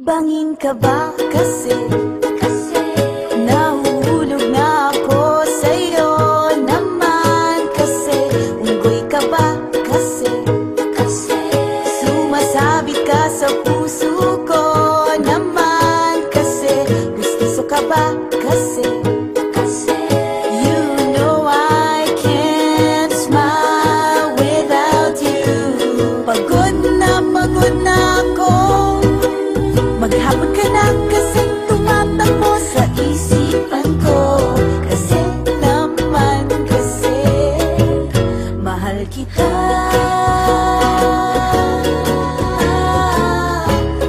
Bangin ka ba kasi nahuhulog na ako sa'yo naman kasi unggoy ka ba kasi sumasabit ka sa puso ko naman kasi gusto ka ba kasi you know I can't smile without you. Pagod na ako, maghapon ka na kasing tumatakbo sa isipan ko. Kasi naman kasi mahal kita.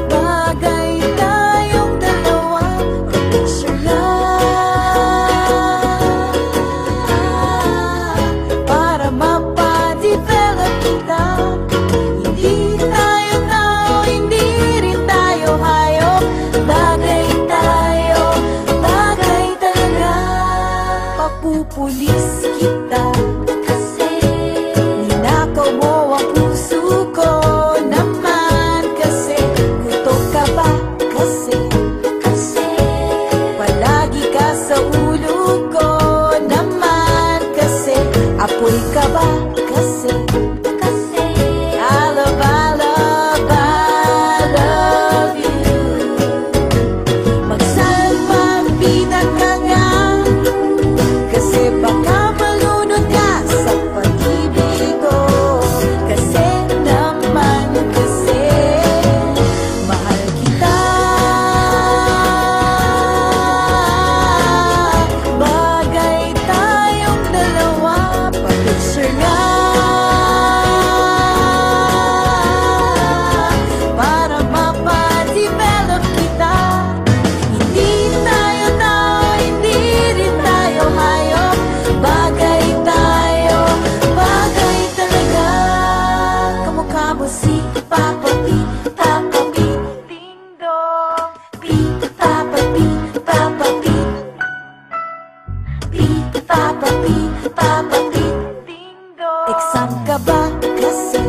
Bagay tayong dalawa, picture lang para mapadevelop kita. Hindi tayo tao, hindi rin tayo hayop. Bagay tayo, bagay talaga. Papupulis kita kasi ninakaw mo ang puso ko naman kasi kutok ka ba kasi palagi ka sa ulo ko naman kasi apoy ka ba kasi I love you. Magsalpagbitan ka nga kasi baka malunod ka sa pag-ibig ko. Kasi naman kasi mahal kita. Bagay tayong dalawa, pa-picture nga para mapadevelop kita. Hindi tayo tao, hindi rin tayo hayop. Bagay tayo, bagay talaga. Kamukha mo si Papa P, Papa P, Ding Dong. P, Papa P, Papa P, P, Papa P, Papa P, Ding Dong. Exam ka ba kasi